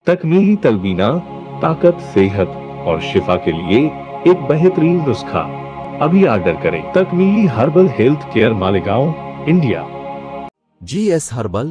तकमीली तलबीना, ताकत, सेहत और शिफा के लिए एक बेहतरीन नुस्खा। अभी ऑर्डर करें तकमीली herbal health care, Malegaon, India. GS herbal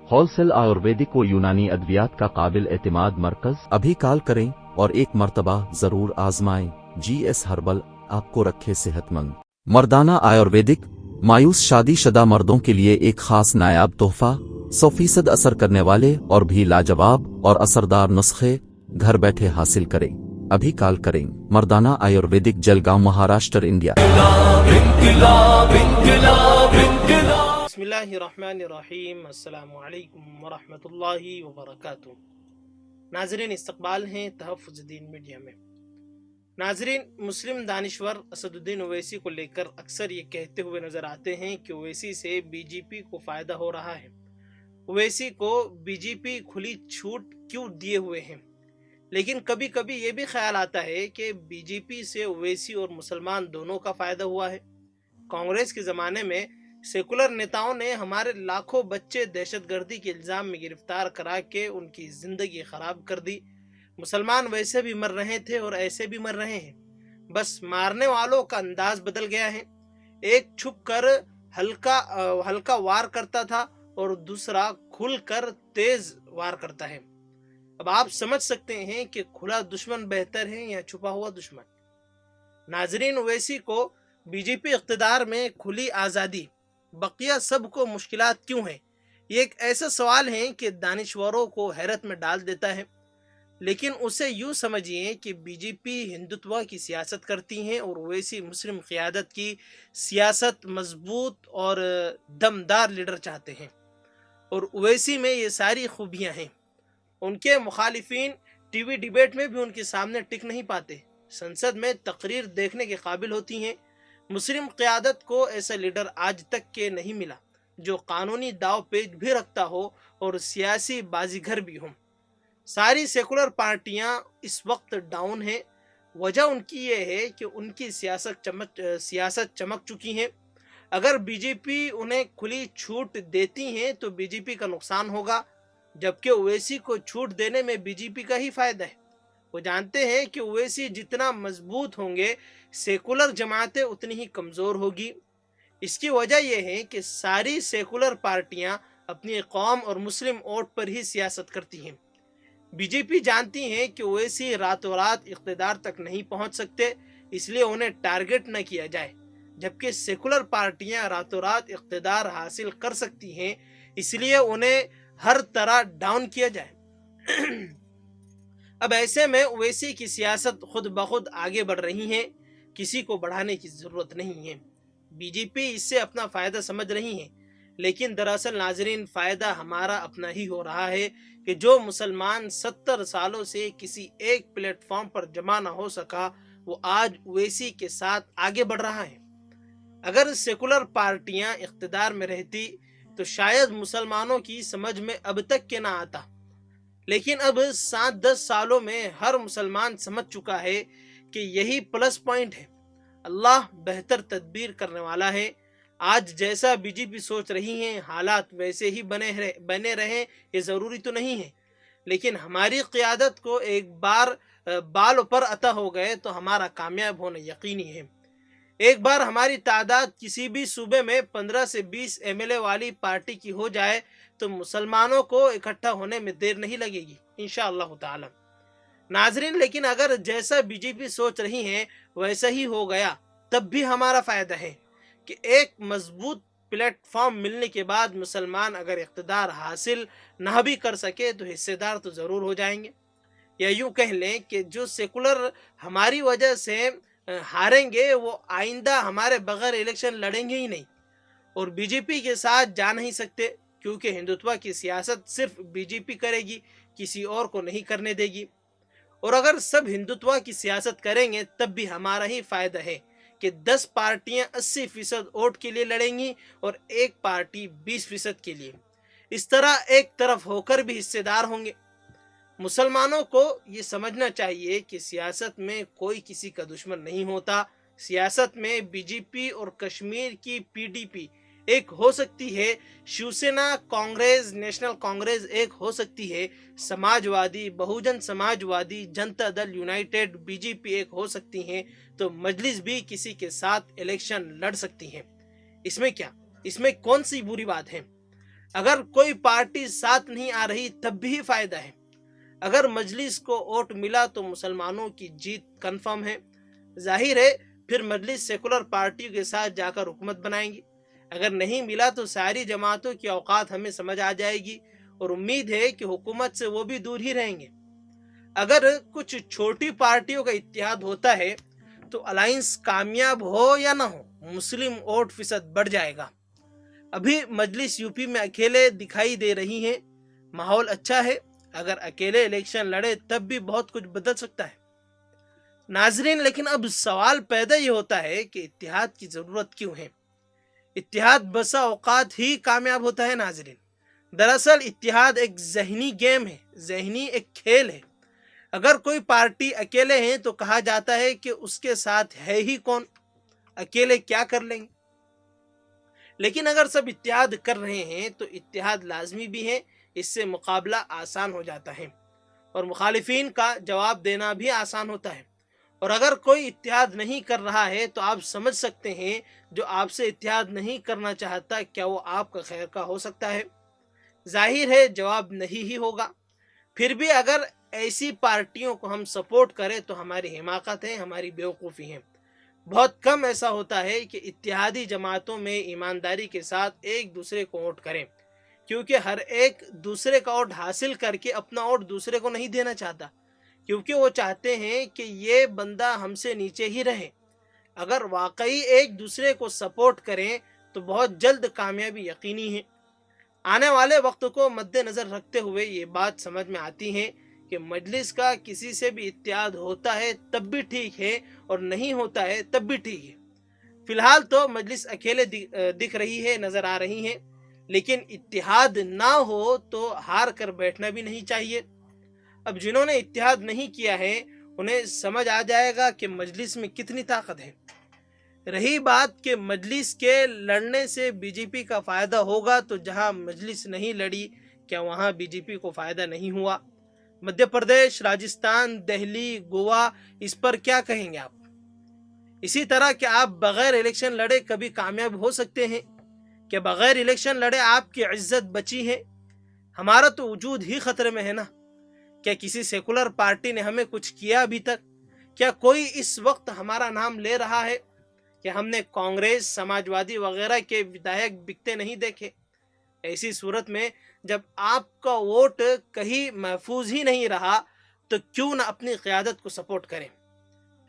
wholesale Ayurvedic व यूनानी अद्वियात का काबिल एतमाद मरकज। अभी कॉल करें और एक मर्तबा जरूर आजमाएं। GS हर्बल आपको रखे सेहतमंद। मर्दाना आयुर्वेदिक मायूस शादीशुदा मर्दों के लिए एक खास नायाब तोहफा, 100% असर करने वाले और भी लाजवाब और असरदार नुस्खे घर बैठे हासिल करें। अभी कॉल करें। मर्दाना आयुर्वेदिक, जलगांव, महाराष्ट्र, इंडिया। बिस्मिल्लाहिर्रहमानिर्रहीम। अस्सलामु अलैकुम वरहमतुल्लाहि वबरकातुहू। नाज़रीन, इस्तकबाल हैं तहफ़्फ़ुज़ुद्दीन मीडिया में। नाज़रीन, मुस्लिम दानिश्वर असदुद्दीन ओवैसी को लेकर अक्सर ये कहते हुए नज़र आते हैं कि ओवैसी से बीजेपी को फ़ायदा हो रहा है। ओवैसी को बीजेपी खुली छूट क्यों दिए हुए हैं। लेकिन कभी कभी ये भी ख्याल आता है कि बीजेपी से ओवैसी और मुसलमान दोनों का फ़ायदा हुआ है। कांग्रेस के ज़माने में सेकुलर नेताओं ने हमारे लाखों बच्चे दहशतगर्दी के इल्ज़ाम में गिरफ्तार करा के उनकी ज़िंदगी ख़राब कर दी। मुसलमान वैसे भी मर रहे थे और ऐसे भी मर रहे हैं, बस मारने वालों का अंदाज बदल गया है। एक छुप कर हल्का वार करता था और दूसरा खुल कर तेज वार करता है। अब आप समझ सकते हैं कि खुला दुश्मन बेहतर है या छुपा हुआ दुश्मन। नाजरीन, ओवैसी को बीजेपी इख्तिदार में खुली आज़ादी, बकिया सबको मुश्किलात क्यों है? ये एक ऐसा सवाल है कि दानिश्वरों को हैरत में डाल देता है। लेकिन उसे यूं समझिए कि बीजेपी हिंदुत्व की सियासत करती हैं और ओवैसी मुस्लिम क़ियादत की सियासत, मजबूत और दमदार लीडर चाहते हैं। और ओवैसी में ये सारी खूबियां हैं। उनके मुखालिफिन टीवी डिबेट में भी उनके सामने टिक नहीं पाते, संसद में तकरीर देखने के काबिल होती हैं। मुस्लिम क़ियादत को ऐसा लीडर आज तक के नहीं मिला जो कानूनी दाव पेच भी रखता हो और सियासी बाजीगर भी हो। सारी सेकुलर पार्टियां इस वक्त डाउन हैं। वजह उनकी ये है कि उनकी सियासत चमक चुकी है। अगर बीजेपी उन्हें खुली छूट देती है तो बीजेपी का नुकसान होगा, जबकि ओवैसी को छूट देने में बीजेपी का ही फायदा है। वो जानते हैं कि ओवैसी जितना मजबूत होंगे, सेकुलर जमातें उतनी ही कमज़ोर होगी। इसकी वजह यह है कि सारी सेकुलर पार्टियां अपनी कौम और मुस्लिम वोट पर ही सियासत करती हैं। बीजेपी जानती है कि ओवैसी रातों रात इख्तिदार तक नहीं पहुंच सकते, इसलिए उन्हें टारगेट न किया जाए, जबकि सेकुलर पार्टियां रातों रात इख्तिदार हासिल कर सकती हैं, इसलिए उन्हें हर तरह डाउन किया जाए। अब ऐसे में ओवैसी की सियासत खुद ब खुद आगे बढ़ रही है, किसी को बढ़ाने की ज़रूरत नहीं है। बीजेपी इससे अपना फ़ायदा समझ रही है, लेकिन दरअसल नाजरीन, फ़ायदा हमारा अपना ही हो रहा है कि जो मुसलमान 70 सालों से किसी एक प्लेटफॉर्म पर जमा न हो सका, वो आज ओवैसी के साथ आगे बढ़ रहा है। अगर सेकुलर पार्टियां इख्तिदार में रहती तो शायद मुसलमानों की समझ में अब तक के ना आता। लेकिन अब 7-10 सालों में हर मुसलमान समझ चुका है कि यही प्लस पॉइंट है। अल्लाह बेहतर तदबीर करने वाला है। आज जैसा बीजेपी सोच रही है, हालात वैसे ही बने रहें ये ज़रूरी तो नहीं है। लेकिन हमारी क़ियादत को एक बार बाल पर अता हो गए तो हमारा कामयाब होना यकीनी है। एक बार हमारी तादाद किसी भी सूबे में 15 से 20 MLA वाली पार्टी की हो जाए तो मुसलमानों को इकट्ठा होने में देर नहीं लगेगी इंशाअल्लाह ताला। नाजरीन, लेकिन अगर जैसा बीजेपी सोच रही है वैसा ही हो गया, तब भी हमारा फ़ायदा है कि एक मजबूत प्लेटफॉर्म मिलने के बाद मुसलमान अगर इख्तिदार हासिल ना भी कर सके तो हिस्सेदार तो ज़रूर हो जाएंगे। या यूँ कह लें कि जो सेकुलर हमारी वजह से हारेंगे वो आइंदा हमारे बगैर इलेक्शन लड़ेंगे ही नहीं और बीजेपी के साथ जा नहीं सकते, क्योंकि हिंदुत्व की सियासत सिर्फ बीजेपी करेगी, किसी और को नहीं करने देगी। और अगर सब हिंदुत्व की सियासत करेंगे तब भी हमारा ही फ़ायदा है कि 10 पार्टियां 80% वोट के लिए लड़ेंगी और एक पार्टी 20% के लिए। इस तरह एक तरफ होकर भी हिस्सेदार होंगे। मुसलमानों को ये समझना चाहिए कि सियासत में कोई किसी का दुश्मन नहीं होता। सियासत में बीजेपी और कश्मीर की PDP ایک ہو سکتی ہے शिवसेना कांग्रेस, नेशनल कांग्रेस एक हो सकती है, समाजवादी, बहुजन समाजवादी, जनता दल यूनाइटेड, बीजेपी एक हो सकती हैं, तो मजलिस भी किसी के साथ इलेक्शन लड़ सकती है। इसमें क्या, इसमें कौन सी बुरी बात है? अगर कोई पार्टी साथ नहीं आ रही तब भी फायदा है। अगर मजलिस को वोट मिला तो मुसलमानों की जीत कंफर्म है। जाहिर है फिर मजलिस सेकुलर पार्टियों के साथ जाकर हुकूमत बनाएंगी। अगर नहीं मिला तो सारी जमातों की औकात हमें समझ आ जाएगी और उम्मीद है कि हुकूमत से वो भी दूर ही रहेंगे। अगर कुछ छोटी पार्टियों का इत्तेहाद होता है तो अलायंस कामयाब हो या ना हो, मुस्लिम वोट फीसद बढ़ जाएगा। अभी मजलिस यूपी में अकेले दिखाई दे रही है, माहौल अच्छा है। अगर अकेले इलेक्शन लड़े तब भी बहुत कुछ बदल सकता है। नाजरीन, लेकिन अब सवाल पैदा ये होता है कि इत्तेहाद की जरूरत क्यों है? इत्तेहाद बसा औकात ही कामयाब होता है। नाजरीन, दरअसल इत्तेहाद एक जहनी गेम है, जहनी एक खेल है। अगर कोई पार्टी अकेले है तो कहा जाता है कि उसके साथ है ही कौन, अकेले क्या कर लेंगे। लेकिन अगर सब इत्तेहाद कर रहे हैं तो इत्तेहाद लाजमी भी है, इससे मुकाबला आसान हो जाता है और मुखालिफिन का जवाब देना भी आसान होता है। और अगर कोई इत्तेहाद नहीं कर रहा है तो आप समझ सकते हैं जो आपसे इत्तेहाद नहीं करना चाहता, क्या वो आपका खैर का हो सकता है? जाहिर है जवाब नहीं ही होगा। फिर भी अगर ऐसी पार्टियों को हम सपोर्ट करें तो हमारी हिमाकत है, हमारी बेवकूफ़ी है। बहुत कम ऐसा होता है कि इत्तेहादी जमातों में ईमानदारी के साथ एक दूसरे को वोट करें, क्योंकि हर एक दूसरे का वोट हासिल करके अपना वोट दूसरे को नहीं देना चाहता, क्योंकि वो चाहते हैं कि ये बंदा हमसे नीचे ही रहे। अगर वाकई एक दूसरे को सपोर्ट करें तो बहुत जल्द कामयाबी यकीनी है। आने वाले वक्त को मद्देनज़र रखते हुए ये बात समझ में आती है कि मजलिस का किसी से भी इत्तेहाद होता है तब भी ठीक है और नहीं होता है तब भी ठीक है। फिलहाल तो मजलिस अकेले दिख रही है, नज़र आ रही है, लेकिन इत्तेहाद ना हो तो हार कर बैठना भी नहीं चाहिए। अब जिन्होंने इत्तेहाद नहीं किया है उन्हें समझ आ जाएगा कि मजलिस में कितनी ताकत है। रही बात कि मजलिस के लड़ने से बीजेपी का फ़ायदा होगा, तो जहां मजलिस नहीं लड़ी क्या वहां बीजेपी को फ़ायदा नहीं हुआ? मध्य प्रदेश, राजस्थान, दिल्ली, गोवा, इस पर क्या कहेंगे आप? इसी तरह क्या आप बगैर इलेक्शन लड़े कभी कामयाब हो सकते हैं? क्या बगैर इलेक्शन लड़े आपकी इज्जत बची है? हमारा तो वजूद ही खतरे में है ना। क्या किसी सेकुलर पार्टी ने हमें कुछ किया अभी तक? क्या कोई इस वक्त हमारा नाम ले रहा है? क्या हमने कांग्रेस, समाजवादी वगैरह के विधायक बिकते नहीं देखे? ऐसी सूरत में जब आपका वोट कहीं महफूज ही नहीं रहा तो क्यों ना अपनी क़यादत को सपोर्ट करें।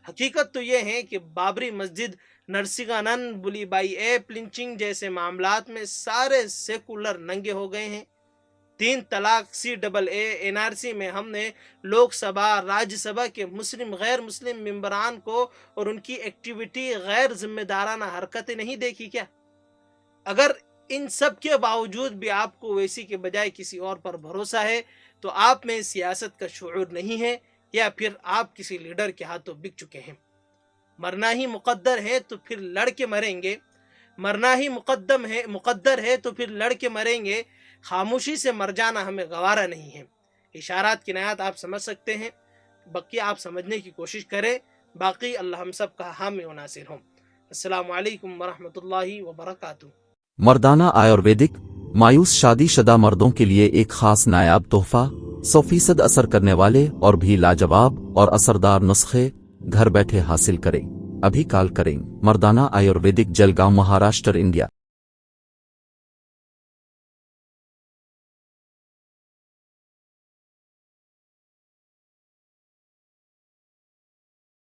हकीकत तो ये है कि बाबरी मस्जिद, नरसिंहानंद, बुलीबाई ऐप, लिंचिंग जैसे मामलात में सारे सेकुलर नंगे हो गए हैं। 3 तलाक, CAA, NRC में हमने लोकसभा, राज्यसभा के मुस्लिम गैर मुस्लिम मेंबरान को और उनकी एक्टिविटी गैर जिम्मेदाराना हरकतें नहीं देखी क्या? अगर इन सब के बावजूद भी आपको वैसी के बजाय किसी और पर भरोसा है तो आप में सियासत का शुऊर नहीं है, या फिर आप किसी लीडर के हाथों बिक चुके हैं। मरना ही मुकद्दर है तो फिर लड़ के मरेंगे, मरना ही मुकद्दर है तो फिर लड़ के मरेंगे। खामोशी से मर जाना हमें गवारा नहीं है। इशारात की नायत आप समझ सकते हैं, बाकी आप समझने की कोशिश करें। बाकी अल्लाह हम सब का हामी व नासिर हो। अस्सलामु अलैकुम वरहमतुल्लाहि वबरकातुहू। मर्दाना आयुर्वेदिक मायूस शादीशुदा मर्दों के लिए एक खास नायाब तोहफा, 100% असर करने वाले और भी लाजवाब और असरदार नुस्खे घर बैठे हासिल करें। अभी कॉल करें। मर्दाना आयुर्वेदिक, जलगांव, महाराष्ट्र, इंडिया।